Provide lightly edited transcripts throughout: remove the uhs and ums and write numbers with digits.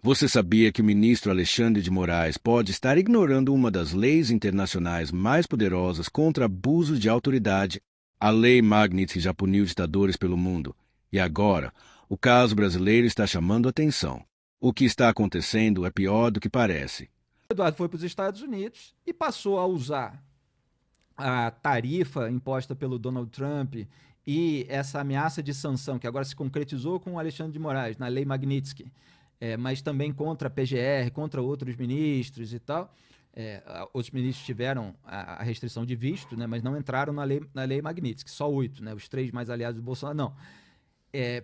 Você sabia que o ministro Alexandre de Moraes pode estar ignorando uma das leis internacionais mais poderosas contra abuso de autoridade, a Lei Magnitsky já puniu ditadores pelo mundo. E agora, o caso brasileiro está chamando atenção. O que está acontecendo é pior do que parece. O Eduardo foi para os Estados Unidos e passou a usar a tarifa imposta pelo Donald Trump e essa ameaça de sanção, que agora se concretizou com o Alexandre de Moraes, na Lei Magnitsky, mas também contra a PGR, contra outros ministros e tal. Outros ministros tiveram a restrição de visto, né, mas não entraram na lei Magnitsky, só 8, né, os 3 mais aliados do Bolsonaro, não.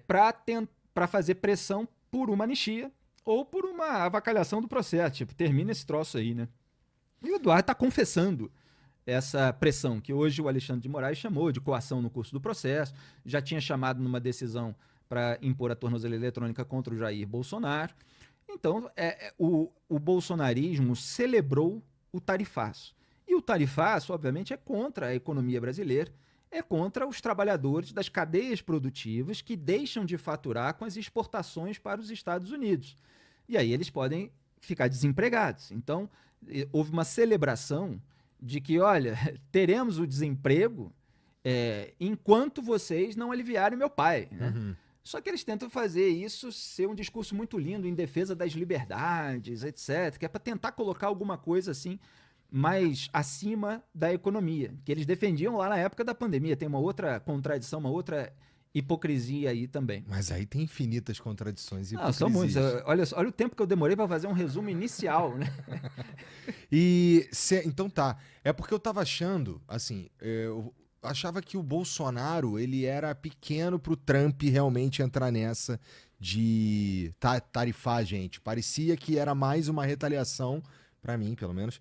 Para fazer pressão por uma anistia ou por uma avacalhação do processo, tipo, termina esse troço aí, né? E o Eduardo está confessando essa pressão que hoje o Alexandre de Moraes chamou de coação no curso do processo, já tinha chamado numa decisão para impor a tornozeleira eletrônica contra o Jair Bolsonaro. Então, o bolsonarismo celebrou o tarifaço. E o tarifaço, obviamente, é contra a economia brasileira, é contra os trabalhadores das cadeias produtivas que deixam de faturar com as exportações para os Estados Unidos. E aí eles podem ficar desempregados. Então, houve uma celebração de que, olha, teremos o desemprego enquanto vocês não aliviarem meu pai, né? Uhum. Só que eles tentam fazer isso ser um discurso muito lindo em defesa das liberdades, etc., que é para tentar colocar alguma coisa assim mais acima da economia, que eles defendiam lá na época da pandemia. Tem uma outra contradição, uma outra hipocrisia aí também. Mas aí tem infinitas contradições e Não, são muitos. hipocrisias. Olha o tempo que eu demorei para fazer um resumo inicial, né? Então tá. É porque eu tava achando, assim, eu achava que o Bolsonaro, ele era pequeno pro Trump realmente entrar nessa de tarifar a gente. Parecia que era mais uma retaliação, pra mim, pelo menos,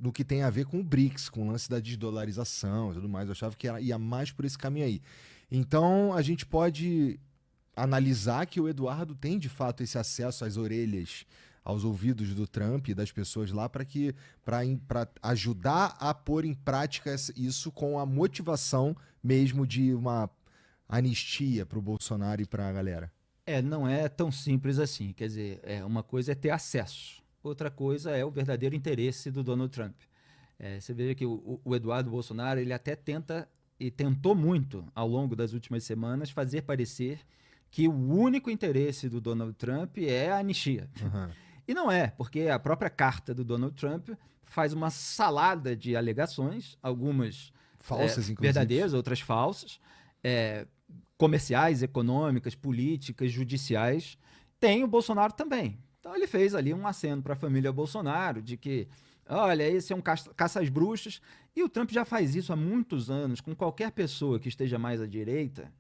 no que tem a ver com o BRICS, com o lance da desdolarização e tudo mais. Eu achava que ia mais por esse caminho aí. Então, a gente pode analisar que o Eduardo tem, de fato, esse acesso às orelhas, aos ouvidos do Trump e das pessoas lá para ajudar a pôr em prática isso com a motivação mesmo de uma anistia para o Bolsonaro e para a galera. Não é tão simples assim. Quer dizer, uma coisa é ter acesso, outra coisa é o verdadeiro interesse do Donald Trump. Você vê que o Eduardo Bolsonaro, ele até tenta e tentou muito ao longo das últimas semanas fazer parecer que o único interesse do Donald Trump é a anistia. Uhum. E não é, porque a própria carta do Donald Trump faz uma salada de alegações, algumas Falsas, inclusive. verdadeiras, outras falsas, comerciais, econômicas, políticas, judiciais. Tem o Bolsonaro também. Então ele fez ali um aceno para a família Bolsonaro, de que, olha, esse é um caça às bruxas. E o Trump já faz isso há muitos anos com qualquer pessoa que esteja mais à direita,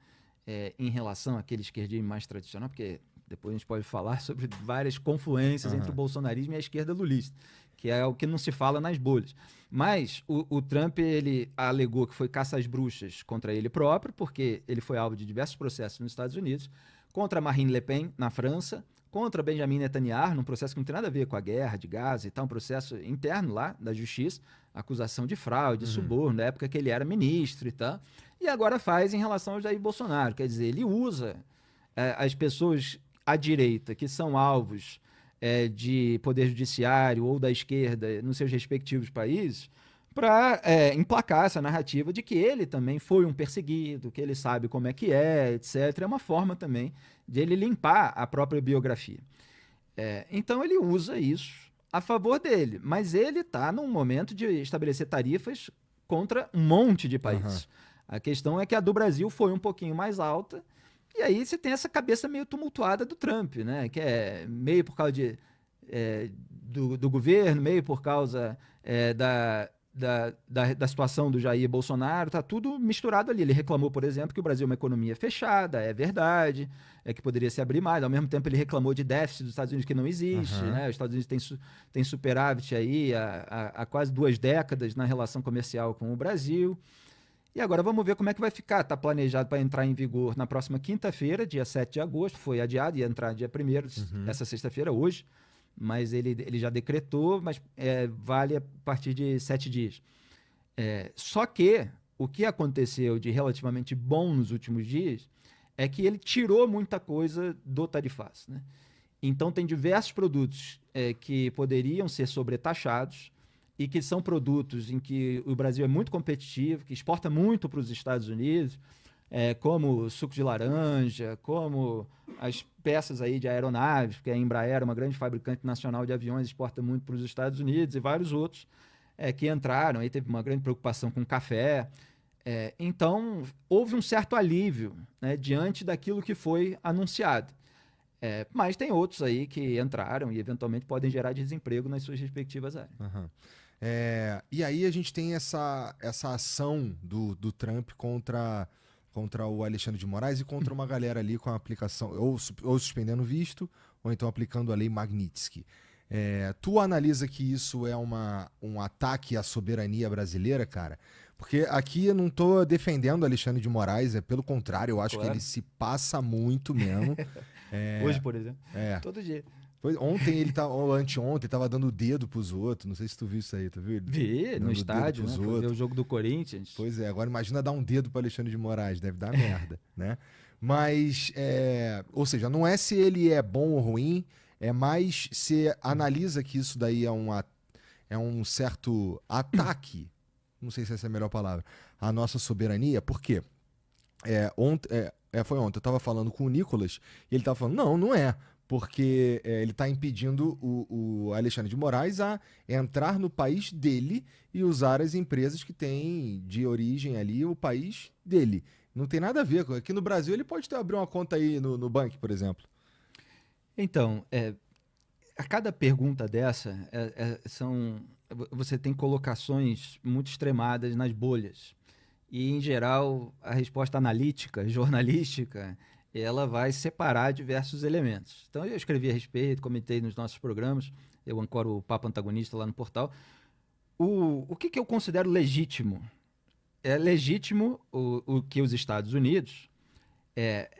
em relação àquele esquerdismo mais tradicional, porque depois a gente pode falar sobre várias confluências entre o bolsonarismo e a esquerda lulista, que é o que não se fala nas bolhas. Mas o Trump, ele alegou que foi caça às bruxas contra ele próprio, porque ele foi alvo de diversos processos nos Estados Unidos, contra Marine Le Pen na França, contra Benjamin Netanyahu, num processo que não tem nada a ver com a guerra de Gaza e tal, um processo interno lá da justiça, acusação de fraude, de suborno, na época que ele era ministro e tal. E agora faz em relação ao Jair Bolsonaro. Quer dizer, ele usa as pessoas à direita, que são alvos de poder judiciário ou da esquerda nos seus respectivos países, para emplacar essa narrativa de que ele também foi um perseguido, que ele sabe como é que etc. É uma forma também de ele limpar a própria biografia. Então ele usa isso a favor dele, mas ele está num momento de estabelecer tarifas contra um monte de países. A questão é que a do Brasil foi um pouquinho mais alta, e aí você tem essa cabeça meio tumultuada do Trump, né? Que é meio por causa do governo, meio por causa da situação do Jair Bolsonaro, tá tudo misturado ali. Ele reclamou, por exemplo, que o Brasil é uma economia fechada, é verdade, que poderia se abrir mais. Ao mesmo tempo, ele reclamou de déficit dos Estados Unidos que não existe, né? Os Estados Unidos têm superávit aí há quase 2 décadas na relação comercial com o Brasil. E agora vamos ver como é que vai ficar. Está planejado para entrar em vigor na próxima quinta-feira, dia 7 de agosto. Foi adiado, ia entrar dia 1º, essa sexta-feira, hoje. Mas ele já decretou, mas vale a partir de 7 dias. Só que o que aconteceu de relativamente bom nos últimos dias é que ele tirou muita coisa do tarifaço, né? Então, tem diversos produtos que poderiam ser sobretaxados e que são produtos em que o Brasil é muito competitivo, que exporta muito para os Estados Unidos, como suco de laranja, como as peças aí de aeronaves, porque a Embraer é uma grande fabricante nacional de aviões, exporta muito para os Estados Unidos, e vários outros que entraram. Aí teve uma grande preocupação com café. Então, houve um certo alívio, né, diante daquilo que foi anunciado. Mas tem outros aí que entraram e eventualmente podem gerar desemprego nas suas respectivas áreas. Aham. E aí a gente tem essa ação do Trump contra o Alexandre de Moraes e contra uma galera ali com a aplicação, ou suspendendo visto, ou então aplicando a lei Magnitsky. Tu analisa que isso é um ataque à soberania brasileira, cara? Porque aqui eu não tô defendendo o Alexandre de Moraes, pelo contrário, eu acho que ele se passa muito mesmo. Hoje, por exemplo, todo dia. Ontem ou anteontem, ele tava dando o dedo pros outros. Não sei se tu viu isso aí, tu viu? Vi, no estádio, né? Foi ver o jogo do Corinthians. Pois é, agora imagina dar um dedo pro Alexandre de Moraes, deve dar merda, né? Mas, ou seja, não é se ele é bom ou ruim, é mais se analisa que isso daí é um certo ataque, não sei se essa é a melhor palavra, à nossa soberania. Por quê? Foi ontem, eu tava falando com o Nicolas e ele tava falando, não é. Porque ele está impedindo o Alexandre de Moraes a entrar no país dele e usar as empresas que têm de origem ali o país dele. Não tem nada a ver. Aqui no Brasil ele pode abrir uma conta aí no banco, por exemplo. Então, a cada pergunta dessa, você tem colocações muito extremadas nas bolhas. E, em geral, a resposta analítica, jornalística, ela vai separar diversos elementos. Então, eu escrevi a respeito, comentei nos nossos programas, eu ancoro o Papo Antagonista lá no portal. O que eu considero legítimo? É legítimo o que os Estados Unidos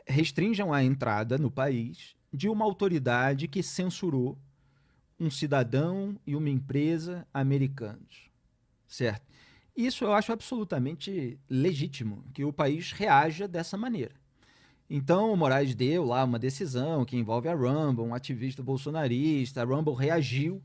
restringam a entrada no país de uma autoridade que censurou um cidadão e uma empresa americanos, certo? Isso eu acho absolutamente legítimo, que o país reaja dessa maneira. Então, o Moraes deu lá uma decisão que envolve a Rumble, um ativista bolsonarista. A Rumble reagiu,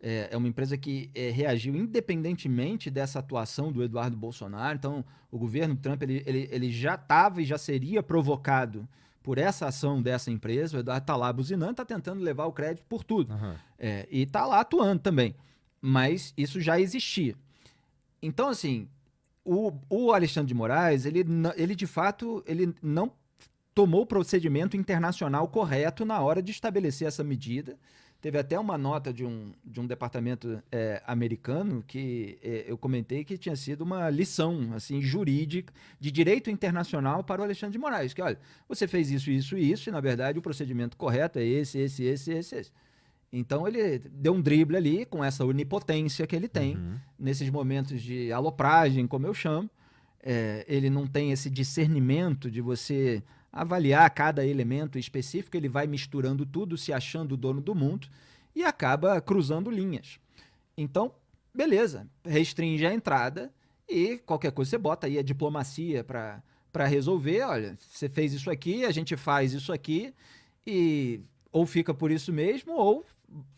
é uma empresa que reagiu independentemente dessa atuação do Eduardo Bolsonaro. Então, o governo Trump ele já estava e já seria provocado por essa ação dessa empresa. O Eduardo está lá buzinando, está tentando levar o crédito por tudo. Uhum. E está lá atuando também. Mas isso já existia. Então, assim, o Alexandre de Moraes, ele de fato, ele não tomou o procedimento internacional correto na hora de estabelecer essa medida. Teve até uma nota de um departamento americano que eu comentei que tinha sido uma lição assim, jurídica de direito internacional para o Alexandre de Moraes. Que, olha, você fez isso, isso e isso, e na verdade o procedimento correto é esse. Então ele deu um drible ali com essa onipotência que ele tem nesses momentos de alopragem, como eu chamo. Ele não tem esse discernimento de você avaliar cada elemento específico, ele vai misturando tudo, se achando o dono do mundo e acaba cruzando linhas. Então, beleza, restringe a entrada e qualquer coisa você bota aí a diplomacia para resolver. Olha, você fez isso aqui, a gente faz isso aqui e ou fica por isso mesmo ou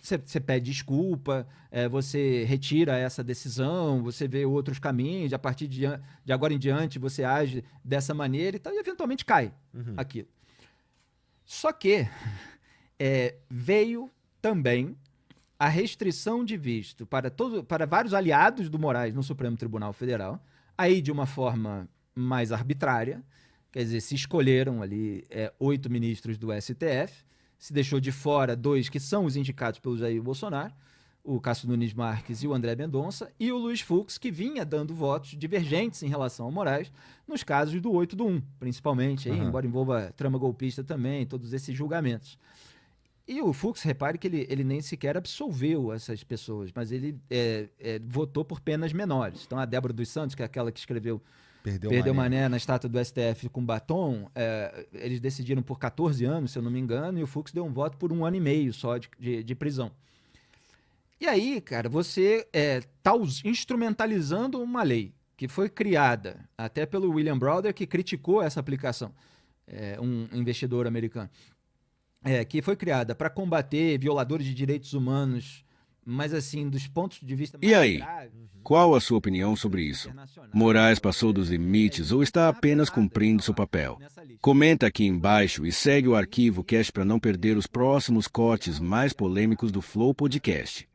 você pede desculpa, você retira essa decisão, você vê outros caminhos, a partir de agora em diante você age dessa maneira e tal, e eventualmente cai aquilo. Só que veio também a restrição de visto para vários aliados do Moraes no Supremo Tribunal Federal, aí de uma forma mais arbitrária, quer dizer, se escolheram ali 8 ministros do STF, se deixou de fora 2 que são os indicados pelo Jair Bolsonaro, o Cássio Nunes Marques e o André Mendonça, e o Luiz Fux, que vinha dando votos divergentes em relação ao Moraes, nos casos do 8 do 1, principalmente, aí, embora envolva trama golpista também, todos esses julgamentos. E o Fux, repare que ele nem sequer absolveu essas pessoas, mas ele votou por penas menores. Então a Débora dos Santos, que é aquela que escreveu Perdeu Mané na estátua do STF com batom, eles decidiram por 14 anos, se eu não me engano, e o Fux deu um voto por 1 ano e meio só de prisão. E aí, cara, você está instrumentalizando uma lei que foi criada até pelo William Browder, que criticou essa aplicação, um investidor americano. que foi criada para combater violadores de direitos humanos, mas assim, dos pontos de vista E mais aí? graves. Qual a sua opinião sobre isso? Moraes passou dos limites ou está apenas cumprindo seu papel? Comenta aqui embaixo e segue o Arquivo Cast para não perder os próximos cortes mais polêmicos do Flow Podcast.